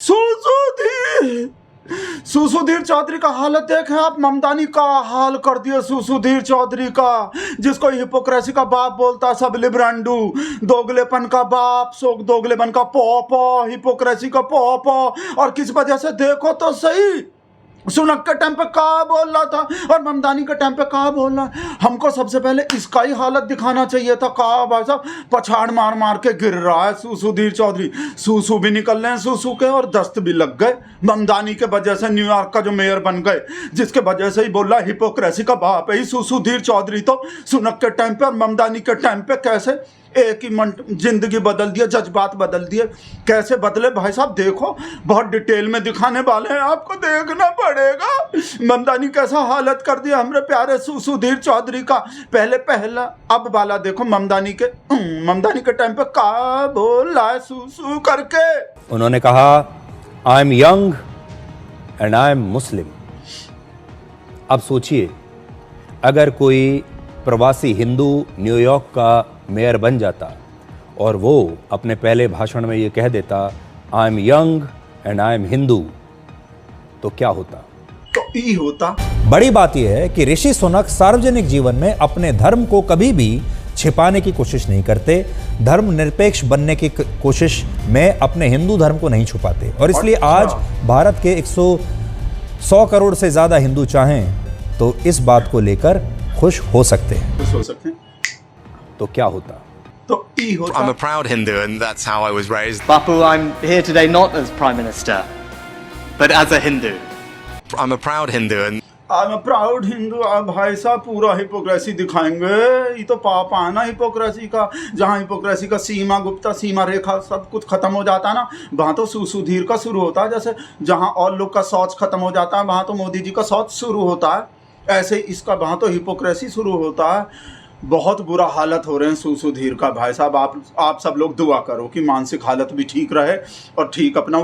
सुसुधीर सुसुधीर चौधरी का हालत देखें आप। ममदानी का हाल कर दिया सुसुधीर चौधरी का, जिसको हिपोक्रेसी का बाप बोलता, सब लिब्रांडू, दोगलेपन का बाप, सोग दोगलेपन का पौपो, हिपोक्रेसी का पौपो। और किस वजह से देखो तो सही, सुनक के टाइम पे कहा बोल रहा था और ममदानी के टाइम पे कहा बोल रहा है। हमको सबसे पहले इसका ही हालत दिखाना चाहिए था। कहा भाई साहब पछाड़ मार मार के गिर रहा है सुसुधीर चौधरी, सूसू भी निकल रहे हैं सूसू के और दस्त भी लग गए ममदानी के वजह से। न्यूयॉर्क का जो मेयर बन गए, जिसके वजह से ही बोल रहा हिपोक्रेसी का बाप है ही सुसुधीर चौधरी। तो सुनक के टाइम पे और ममदानी के टाइम पे कैसे एक ही जिंदगी बदल दिया, जज्बात बदल दिए। कैसे बदले भाई साहब देखो, बहुत डिटेल में दिखाने वाले हैं, आपको देखना पड़ेगा। ममदानी कैसा हालत कर दिया हमरे प्यारे सुसुधीर चौधरी का। पहला अब वाला देखो ममदानी के टाइम पे का बोल रहा है सुसु करके। उन्होंने कहा I am young and I am Muslim. अब सोचिए, अगर कोई प्रवासी हिंदू न्यूयॉर्क का मेयर बन जाता और वो अपने पहले भाषण में ये कह देता आई am young and I M Hindu, तो क्या होता? तो ई होता। बड़ी बात यह है कि ऋषि सुनक सार्वजनिक जीवन में अपने धर्म को कभी भी छिपाने की कोशिश नहीं करते, धर्म निरपेक्ष बनने की कोशिश में अपने हिंदू धर्म को नहीं छुपाते। और इसलिए आज भारत के 100 करोड़ से ज्यादा हिंदू चाहें तो इस बात को लेकर खुश हो सकते हैं। तो क्या होता? तो ई होता। I'm a proud Hindu and that's how I was raised. Bapu, I'm here today not as Prime Minister, but as a Hindu. I'm a proud Hindu and I'm a proud Hindu। भाई साहब पूरा hypocrisy दिखाएंगे। ये तो पाप आना hypocrisy का। जहाँ हिपोक्रेसी का सीमा गुप्ता, सीमा रेखा सब कुछ खत्म हो जाता है ना, वहाँ तो सुसुधीर का शुरू होता है। जैसे जहाँ और लोग का शौच खत्म हो जाता है, वहाँ तो मोदी जी का शौच शुरू होता है। ऐसे इसका वहाँ तो हिपोक्रेसी शुरू होता है। बहुत बुरा हालत हो रहे हैं सुसुधीर का भाई साहब। आप सब लोग दुआ करो कि मानसिक हालत भी ठीक रहे और ठीक अपना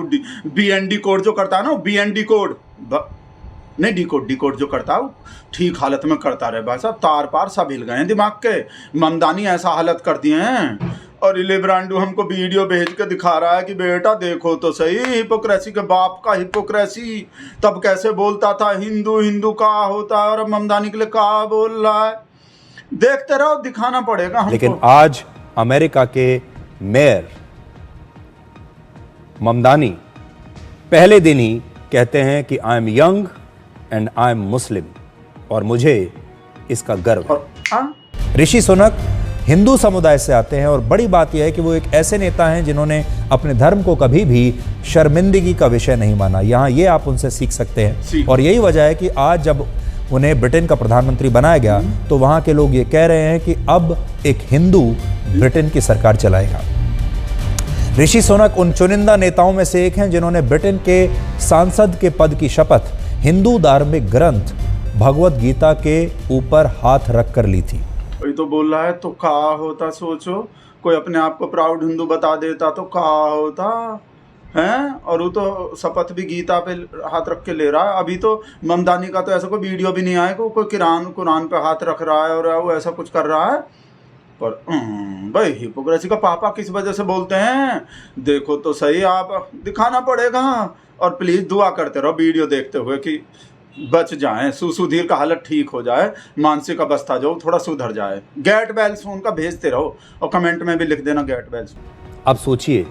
BND कोड जो करता है ना, BND कोड नहीं डी कोड जो करता है ठीक हालत में करता रहे भाई साहब। तार पार सब हिल गए हैं दिमाग के। ममदानी ऐसा हालत कर दिए हैं और लिब्रांडू हमको वीडियो भेज के दिखा रहा है कि बेटा देखो तो सही, हिपोक्रेसी के बाप का हिपोक्रेसी। तब कैसे बोलता था हिंदू हिंदू का होता है और ममदानी के लिए कहा बोल रहा है। देखते रहो, दिखाना पड़ेगा हमको। लेकिन आज अमेरिका के मेयर ममदानी पहले दिन ही कहते हैं कि I am young and I am Muslim और मुझे इसका गर्व है। ऋषि सुनक हिंदू समुदाय से आते हैं और बड़ी बात यह है कि वो एक ऐसे नेता हैं जिन्होंने अपने धर्म को कभी भी शर्मिंदगी का विषय नहीं माना। यहाँ ये आप उनसे सीख सकते हैं। और यही वजह है कि आज जब उन्हें ब्रिटेन का प्रधानमंत्री बनाया गया तो वहाँ के लोग ये कह रहे हैं कि अब एक हिंदू ब्रिटेन की सरकार चलाएगा। ऋषि सुनक उन चुनिंदा नेताओं में से एक हैं जिन्होंने ब्रिटेन के सांसद के पद की शपथ हिंदू धार्मिक ग्रंथ भगवत गीता के ऊपर हाथ रख कर ली थी। वही तो बोल रहा है। तो कहा होता, सोचो कोई अपने आप को प्राउड हिंदू बता देता तो कहा होता हैं। और वो तो शपथ भी गीता पे हाथ रख के ले रहा है। अभी तो ममदानी का तो ऐसा कोई वीडियो भी नहीं आया कि कोई कुरान पे हाथ रख रहा है और वो ऐसा कुछ कर रहा है। पर भाई हिपोक्रेसी का पापा किस वजह से बोलते हैं देखो तो सही। आप दिखाना पड़ेगा और प्लीज़ दुआ करते रहो वीडियो देखते हुए कि बच जाएं, सुसुधीर का हालत ठीक हो जाए, मानसिक अवस्था जो थोड़ा सुधर जाए। गेट वेल सून का भेजते रहो और कमेंट में भी लिख देना गेट वेल सून। अब सोचिए,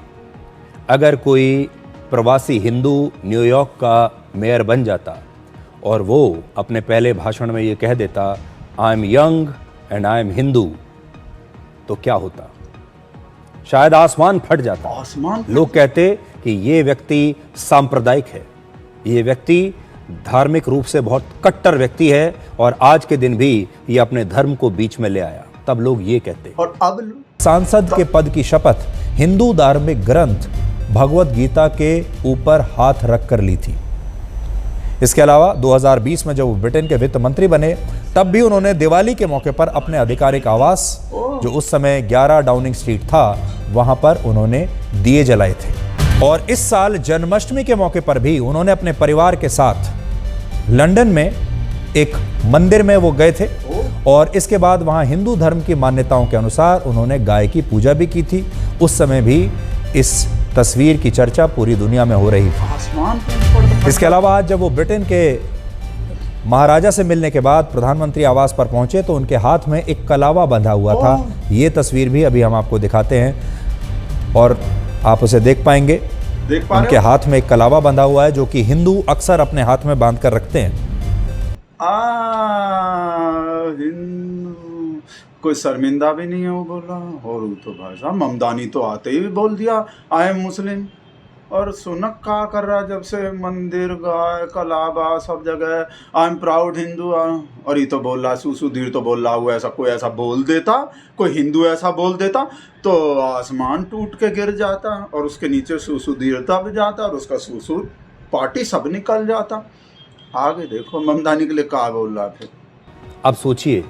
अगर कोई प्रवासी हिंदू न्यूयॉर्क का मेयर बन जाता और वो अपने पहले भाषण में ये कह देता आई am young and I M Hindu, तो क्या होता? शायद आसमान फट जाता। आसमान लोग कहते कि ये व्यक्ति सांप्रदायिक है, ये व्यक्ति धार्मिक रूप से बहुत कट्टर व्यक्ति है और आज के दिन भी ये अपने धर्म को बीच में ले आया। तब लोग ये कहते। और अब सांसद के पद की शपथ हिंदू धार्मिक ग्रंथ भगवत गीता के ऊपर हाथ रख कर ली थी। इसके अलावा 2020 में जब वो ब्रिटेन के वित्त मंत्री बने तब भी उन्होंने दिवाली के मौके पर अपने आधिकारिक आवास जो उस समय 11 डाउनिंग स्ट्रीट था वहां पर उन्होंने दिए जलाए थे। और इस साल जन्माष्टमी के मौके पर भी उन्होंने अपने परिवार के साथ लंदन में एक मंदिर में वो गए थे और इसके बाद वहां हिंदू धर्म की मान्यताओं के अनुसार उन्होंने गाय की पूजा भी की थी। उस समय भी इस तस्वीर की चर्चा पूरी दुनिया में हो रही थी। आसमान पे पड़- इसके अलावा आज जब वो ब्रिटेन के महाराजा से मिलने के बाद प्रधानमंत्री आवास पर पहुंचे तो उनके हाथ में एक कलावा बंधा हुआ था। ये तस्वीर भी अभी हम आपको दिखाते हैं और आप उसे देख पाएंगे। देख पा उनके रहे हो? हाथ में एक कलावा बंधा हुआ है जो कि हिंदू अक्सर अपने हाथ में बांध कर रखते हैं। हिंदू कोई शर्मिंदा भी नहीं है वो बोला। और वो तो भाई साहब ममदानी तो आते ही बोल दिया आई एम मुस्लिम। और सुनक का कर रहा जब से मंदिर गाय कलाबा सब जगह आई एम प्राउड हिंदू। और ये तो बोल रहा सुधीर तो बोल रहा हुआ ऐसा कोई ऐसा बोल देता, कोई हिंदू ऐसा बोल देता तो आसमान टूट के गिर जाता और उसके नीचे सुधीर दब जाता और उसका सुसु पार्टी सब निकल जाता। आगे देखो ममदानी के लिए क्या बोल रहा फिर। अब सोचिए,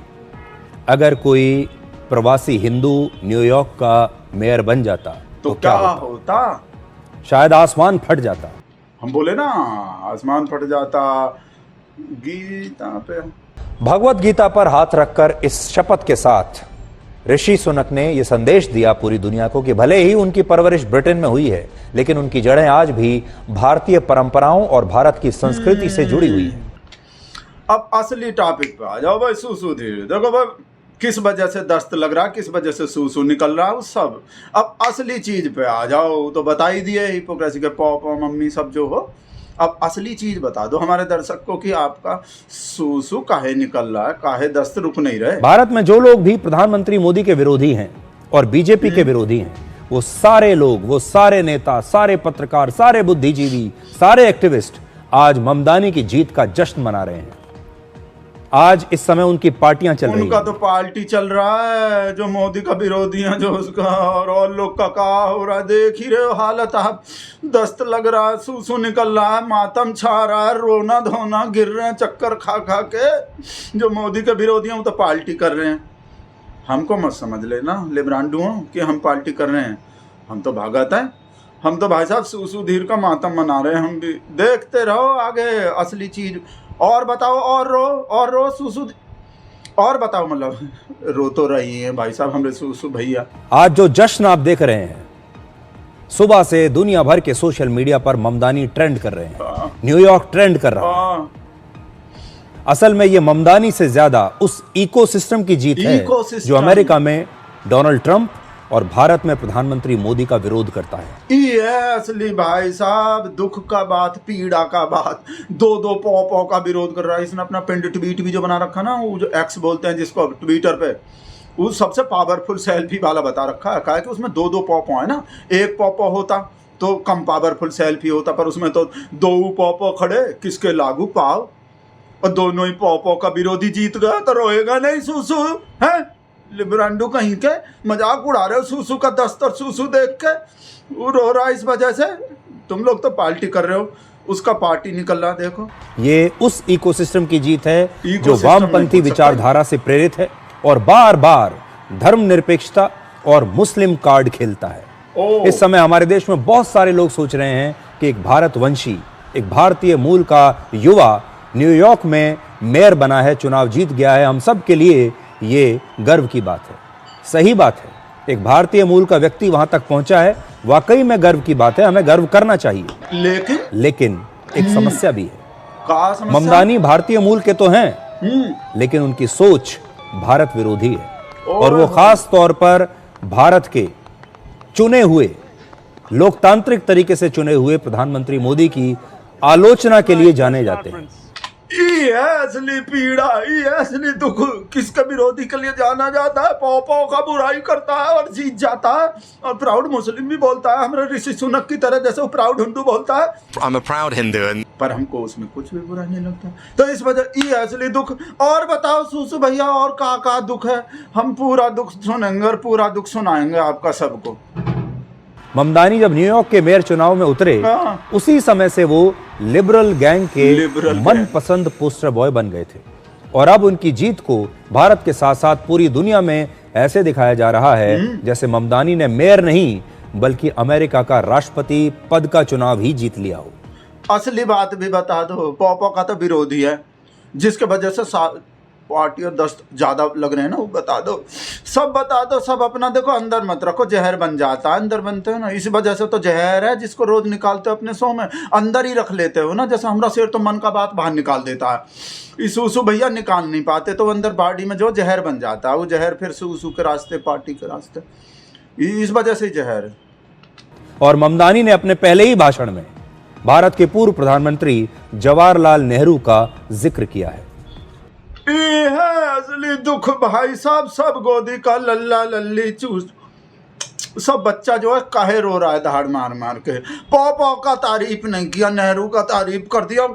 अगर कोई प्रवासी हिंदू न्यूयॉर्क का मेयर बन जाता तो क्या होता? शायद आसमान फट जाता। हम बोले ना आसमान फट जाता। गीता पे भगवत गीता पर हाथ रखकर इस शपथ के साथ ऋषि सुनक ने यह संदेश दिया पूरी दुनिया को कि भले ही उनकी परवरिश ब्रिटेन में हुई है लेकिन उनकी जड़ें आज भी भारतीय परंपराओं और भारत की संस्कृति से जुड़ी हुई है। अब असली टॉपिक पे आ जाओ भाई। सुधीर देखो भाई किस वजह से दस्त लग रहा, किस वजह से सूसू निकल रहा है, उस सब। अब असली चीज पे आ जाओ। तो बता ही दिए हिपोक्रेसी के पापा मम्मी सब जो हो। अब असली चीज बता दो हमारे दर्शक को कि आपका सूसू काहे निकल रहा है, काहे दस्त रुक नहीं रहे। भारत में जो लोग भी प्रधानमंत्री मोदी के विरोधी हैं और बीजेपी के विरोधी हैं, वो सारे लोग, वो सारे नेता, सारे पत्रकार, सारे बुद्धिजीवी, सारे एक्टिविस्ट आज ममदानी की जीत का जश्न मना रहे हैं। आज इस समय उनकी पार्टियां चल रही उनका हैं। तो पार्टी चल रहा है जो मोदी का विरोधी है जो उसका। और लोग का हो रहा है देख ही रहे हो हालत आप। दस्त लग रहा है, सूसू निकल रहा है, मातम छा रहा है, रोना धोना गिर रहे हैं चक्कर खा खा के। जो मोदी के विरोधी हैं वो तो पार्टी कर रहे हैं। हमको मत समझ लेना लिब्रांडुओं कि हम पार्टी कर रहे हैं। हम तो भागत हैं। हम तो भाई साहब सुधीर का मातम मना रहे हैं। हम भी देखते रहो आगे असली चीज। और बताओ और रो सुसु और बताओ। मतलब रो तो रही है भाई साहब हमारे सुसु भैया। आज जो जश्न आप देख रहे हैं, सुबह से दुनिया भर के सोशल मीडिया पर ममदानी ट्रेंड कर रहे हैं, न्यूयॉर्क ट्रेंड कर रहा है। असल में ये ममदानी से ज्यादा उस इकोसिस्टम की जीत है जो अमेरिका में डोनाल्ड ट्रंप और भारत में प्रधानमंत्री मोदी का विरोध करता है। ये असली भाई साहब दुख का बात, पीड़ा का बात। दो पौ का विरोध कर रहा है। इसने अपना पिंड ट्वीट भी जो बना रखा ना, वो जो एक्स बोलते हैं जिसको ट्विटर पे, वो सबसे पावरफुल सेल्फी वाला बता रखा है। कहा कि उसमें दो पौ है ना। एक पौ होता तो कम पावरफुल सेल्फी होता, पर उसमें तो दो पौ खड़े, किसके लागू पाव। और दोनों ही पौ का विरोधी जीत गया तो रोएगा नहीं सुसु है। लिब्रांडो कहीं के मजाक उड़ा रहे हो सुसु का दस्त और सुसु देख के। वो रो रहा है इस वजह से। तुम लोग तो पार्टी कर रहे हो, उसका पार्टी निकल रहा। देखो ये उस इकोसिस्टम की जीत है जो इकोसिस्टम वामपंथी में विचारधारा से प्रेरित है और बार बार धर्मनिरपेक्षता और मुस्लिम कार्ड खेलता है। इस समय हमारे देश में बहुत सारे लोग सोच रहे हैं कि एक भारतवंशी, एक भारतीय मूल का युवा न्यूयॉर्क में मेयर बना है, चुनाव जीत गया है। हम सब के लिए ये गर्व की बात है। सही बात है, एक भारतीय मूल का व्यक्ति वहां तक पहुंचा है, वाकई में गर्व की बात है, हमें गर्व करना चाहिए। लेकिन एक समस्या भी है। ममदानी भारतीय मूल के तो हैं, लेकिन उनकी सोच भारत विरोधी है और वो खास तौर पर भारत के चुने हुए, लोकतांत्रिक तरीके से चुने हुए प्रधानमंत्री मोदी की आलोचना के लिए जाने जाते हैं। ये असली पीड़ा, ये असली दुख किसके विरोधी के लिए जाना जाता है। पौ का बुराई करता है और जीत जाता है। और प्राउड मुस्लिम भी बोलता है, हमारे ऋषि सुनक की तरह, जैसे वो प्राउड हिंदू बोलता है। I'm a proud Hindu and पर हमको उसमें कुछ भी बुरा नहीं लगता। तो इस वजह ये असली दुख। और बताओ सुसु भैया और का दुख है। हम पूरा दुख सुनेंगे और पूरा दुख सुनाएंगे आपका सबको। ममदानी जब न्यूयॉर्क के मेयर चुनाव में उतरे, उसी समय से वो लिबरल गैंग के मनपसंद पोस्टर बॉय बन गए थे और अब उनकी जीत को भारत के साथ साथ पूरी दुनिया में ऐसे दिखाया जा रहा है जैसे ममदानी ने मेयर नहीं बल्कि अमेरिका का राष्ट्रपति पद का चुनाव ही जीत लिया हो। असली बात भी बता दो। पौ का तो विरोधी है, जिसके वजह से पार्टी और दस्त ज़्यादा लग रहे हैं ना, वो बता दो, सब बता दो, सब अपना देखो, अंदर मत रखो, जहर बन जाता है, अंदर बनते हो ना, इस वजह से तो जहर है जिसको रोज निकालते हो अपने सौ में, अंदर ही रख लेते हो ना। जैसे हमारा शेर तो मन का बात बाहर निकाल देता है, इस सूसू भैया निकाल नहीं पाते, तो अंदर बॉडी में जो जहर बन जाता है, वो जहर फिर सूसू के रास्ते, पार्टी के रास्ते, इस वजह से जहर है। और ममदानी ने अपने पहले ही भाषण में भारत के पूर्व प्रधानमंत्री जवाहरलाल नेहरू का जिक्र किया है। ये है असली दुख भाई साहब, सब गोदी का लल्ला लल्ली चूस, सब बच्चा जो है काहे रो रहा है दहाड़ मार मार के। पॉ का तारीफ नहीं किया, नेहरू का तारीफ कर दिया,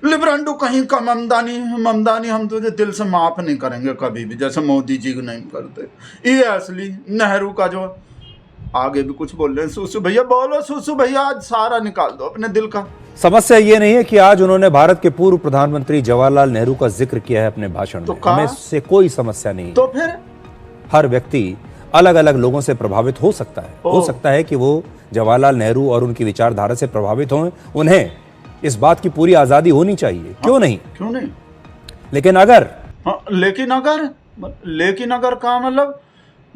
लिब्रांडो कहीं का। ममदानी हम तुझे दिल से माफ नहीं करेंगे कभी भी, जैसे मोदी जी को नहीं करते। ये असली नेहरू का जो, आगे भी कुछ बोल रहे हैं सूसू भैया, बोलो सूसू भैया, आज सारा निकाल दो अपने दिल का। समस्या ये नहीं है कि आज उन्होंने भारत के पूर्व प्रधानमंत्री जवाहरलाल नेहरू का जिक्र किया है अपने भाषण तो में, हमें इससे कोई समस्या नहीं। तो फिर हर व्यक्ति अलग अलग लोगों से प्रभावित हो सकता है, हो सकता है कि वो जवाहरलाल नेहरू और उनकी विचारधारा से प्रभावित हों, उन्हें इस बात की पूरी आजादी होनी चाहिए, क्यों नहीं, क्यों नहीं। लेकिन अगर लेकिन अगर कहा,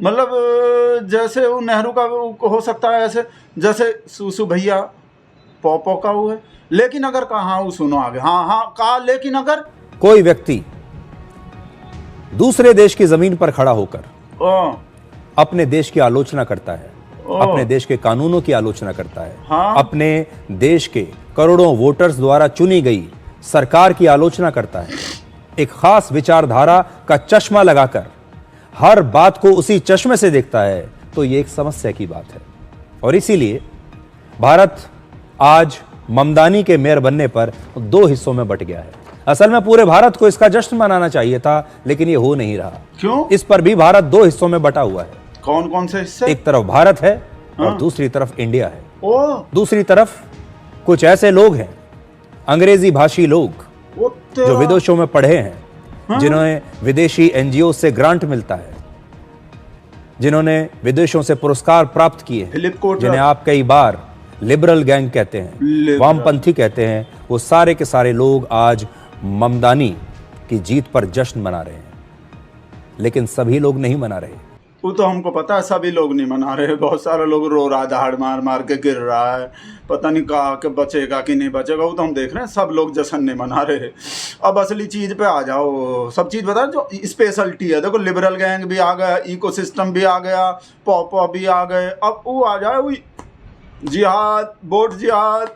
मतलब जैसे वो नेहरू का हो सकता है, ऐसे जैसे सूसू भैया पॉपो का हुआ है, लेकिन अगर कहा, वो सुनो आगे, हाँ कहा, लेकिन अगर कोई व्यक्ति दूसरे देश की जमीन पर खड़ा होकर अपने देश की आलोचना करता है, अपने देश के कानूनों की आलोचना करता है, हाँ? अपने देश के करोड़ों वोटर्स द्वारा चुनी गई सरकार की आलोचना करता है, एक खास विचारधारा का चश्मा लगाकर हर बात को उसी चश्मे से देखता है, तो ये एक समस्या की बात है। और इसीलिए भारत आज ममदानी के मेयर बनने पर दो हिस्सों में बट गया है। असल में पूरे भारत को इसका जश्न मनाना चाहिए था, लेकिन ये हो नहीं रहा। क्यों? इस पर भी भारत दो हिस्सों में बटा हुआ है। कौन कौन से हिस्से? एक तरफ भारत है और हाँ। दूसरी तरफ इंडिया है। दूसरी दूसरी तरफ कुछ ऐसे लोग हैं, अंग्रेजी भाषी लोग, जो विदेशों में पढ़े हैं, हाँ। जिन्हें विदेशी एनजीओ से ग्रांट मिलता है, जिन्होंने विदेशों से पुरस्कार प्राप्त किए, जिन्हें आप कई बार लिबरल गैंग कहते हैं, वामपंथी कहते हैं, वो सारे के सारे लोग आज ममदानी की जीत पर जश्न मना रहे हैं। लेकिन सभी लोग नहीं मना रहे। वो तो हमको पता है, सभी लोग नहीं मना रहे, बहुत सारे लोग रो रहा है, दहाड़ मार मार के गिर रहा है, पता नहीं कहा कि बचेगा कि नहीं बचेगा, वो तो हम देख रहे हैं, सब लोग जश्न नहीं मना रहे। अब असली चीज़ पे आ जाओ, सब चीज़ बता जो स्पेशलिटी है। देखो लिबरल गैंग भी आ गया, इकोसिस्टम भी आ गया, पॉप भी आ गए, अब वो आ जाए वही जिहाद, वोट जिहाद,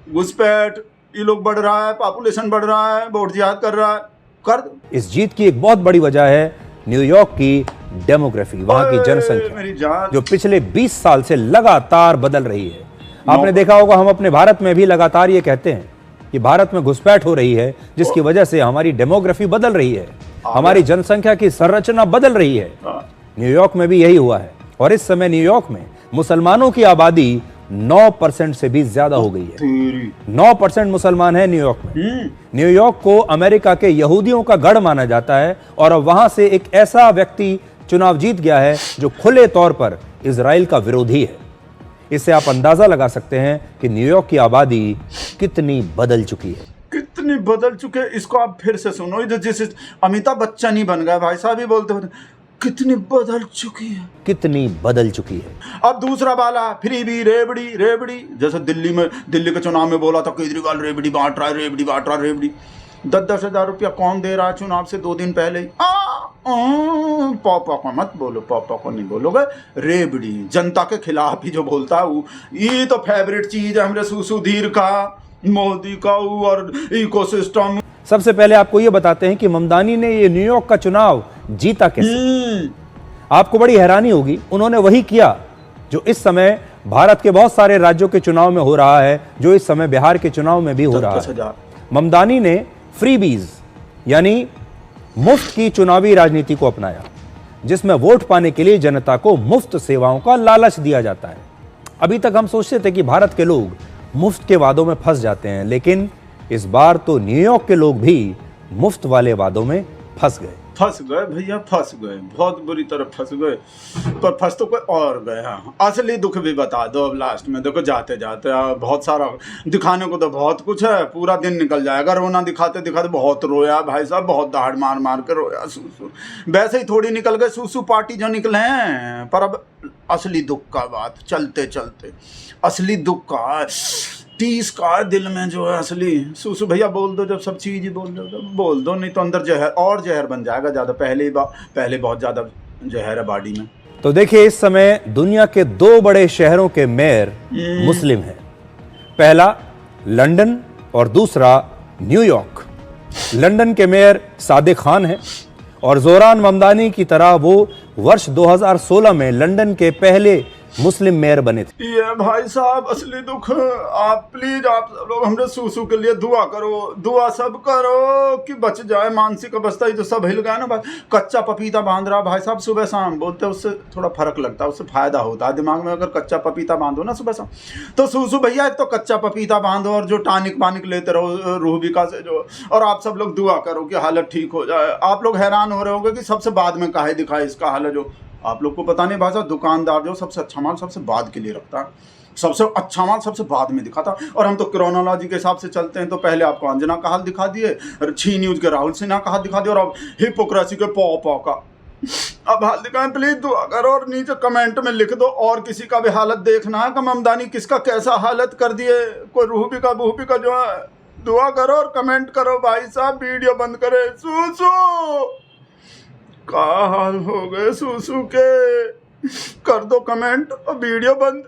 घुसपैठ, ये लोग बढ़ रहा है, पॉपुलेशन बढ़ रहा है, वोट जिहाद कर रहा है, कर दो। इस जीत की एक बहुत बड़ी वजह है न्यूयॉर्क की डेमोग्राफी, वहां की जनसंख्या जो पिछले 20 साल से लगातार बदल रही है। आपने देखा होगा, हम अपने भारत में भी लगातार ये कहते हैं कि भारत में घुसपैठ हो रही है, जिसकी वजह से हमारी डेमोग्राफी बदल रही है, हमारी जनसंख्या की संरचना बदल रही है। न्यूयॉर्क में भी यही हुआ है, और इस समय न्यूयॉर्क में मुसलमानों की आबादी 9% से भी ज्यादा हो गई है। 9% मुसलमान है न्यूयॉर्क में। न्यूयॉर्क को अमेरिका के यहूदियों का गढ़ माना जाता है, और अब वहां से एक ऐसा व्यक्ति चुनाव जीत गया है जो खुले तौर पर इजराइल का विरोधी है। इससे आप अंदाजा लगा सकते हैं कि न्यूयॉर्क की आबादी कितनी बदल चुकी है, कितनी बदल चुके। इसको आप फिर से सुनो, जिस अमिताभ बच्चन ही बन गया भाई साहब, ही बोलते होते कितनी बदल चुकी है, कितनी बदल चुकी है। अब दूसरा वाला फ्री भी रेबड़ी, जैसे दिल्ली के चुनाव में बोला था केजरीवाल रेबड़ी बांट रहा है, रेबड़ी बांट रहा है, रेबड़ी 10-10 हज़ार रुपया कौन दे रहा है चुनाव से 2 दिन पहले ही। पॉपा को मत बोलो, पॉपा को नहीं बोलोगे, रेबड़ी जनता के खिलाफ ही जो बोलता है वो, ये तो फेवरेट चीज है हमारे सुधीर का, मोदी का और इकोसिस्टम। सबसे पहले आपको यह बताते हैं कि ममदानी ने ये न्यूयॉर्क का चुनाव जीता कैसे। आपको बड़ी हैरानी होगी, उन्होंने वही किया जो इस समय भारत के बहुत सारे राज्यों के चुनाव में हो रहा है, जो इस समय बिहार के चुनाव में भी हो रहा है। ममदानी ने फ्रीबीज यानी मुफ्त की चुनावी राजनीति को अपनाया, जिसमें वोट पाने के लिए जनता को मुफ्त सेवाओं का लालच दिया जाता है। अभी तक हम सोचते थे कि भारत के लोग मुफ्त के वादों में फंस जाते हैं, लेकिन इस बार तो न्यूयॉर्क के लोग भी मुफ्त वाले वादों में फंस गए। फंस गए भैया, फंस गए, बहुत बुरी तरह फंस गए। पर फंस तो कोई और गए। हाँ, असली दुख भी बता दो अब लास्ट में। देखो जाते जाते बहुत सारा दिखाने को तो बहुत कुछ है, पूरा दिन निकल जाएगा। रोना दिखाते दिखाते बहुत रोया भाई साहब, बहुत दहाड़ मार मार के रोया। सूसू वैसे ही थोड़ी निकल गए सूसू पार्टी जो निकले हैं, पर अब असली दुख का बात चलते चलते, असली दुख का 30 का दिल में जो है असली। सूसू भैया बोल दो, जब सब चीज़ ही बोल दो तो बोल दो, नहीं तो अंदर जहर और जहर बन जाएगा ज़्यादा। पहले बहुत ज़्यादा जहर है बॉडी में। तो देखिए, इस समय दुनिया के 2 बड़े शहरों के मेयर मुस्लिम हैं। पहला लंदन और दूसरा न्यूयॉर्क। लंदन के मेयर सादिक खान हैं और जोहरान ममदानी की तरह वो वर्ष 2016 में लंदन के पहले मुस्लिम मेयर बने थे। ये भाई साहब असली दुख। आप प्लीज, आप सब लोग हमरे सूसू के लिए दुआ करो, दुआ सब करो कि बच जाए मानसिक अवस्था। जो सब हिल गया ना भाई, कच्चा पपीता बांध रहा भाई साहब सुबह शाम, बोलते हैं उससे थोड़ा फर्क लगता है, उससे फायदा होता है दिमाग में। अगर कच्चा पपीता बांधो ना सुबह शाम, तो सूसू भैया एक तो कच्चा पपीता बांधो और जो टॉनिक वानिक लेते रहो रूहबिका से जो, और आप सब लोग दुआ करो कि हालत ठीक हो जाए। आप लोग हैरान हो रहे होंगे कि सबसे बाद में काहे दिखाए इसका हालत। जो आप लोग को पता नहीं भाई साहब, दुकानदार जो सबसे अच्छा माल सबसे बाद के लिए रखता है, सबसे अच्छा माल सबसे बाद में दिखाता। और हम तो क्रोनोलॉजी के हिसाब से चलते हैं, तो पहले आपको अंजना का हाल दिखा दिए, छी न्यूज के राहुल सिन्हा का हाल दिखा दिया, और अब हिपोक्रेसी के पौ का अब हाल दिखाएं। प्लीज दुआ करो और नीचे कमेंट में लिख दो, और किसी का भी हालत देखना है कि ममदानी किसका कैसा हालत कर दिए, कोई रूहबिका बूहबिका जो है, दुआ करो और कमेंट करो भाई साहब। वीडियो बंद करे। सूसू का हाल हो गए सूसू के, कर दो कमेंट और वीडियो बंद।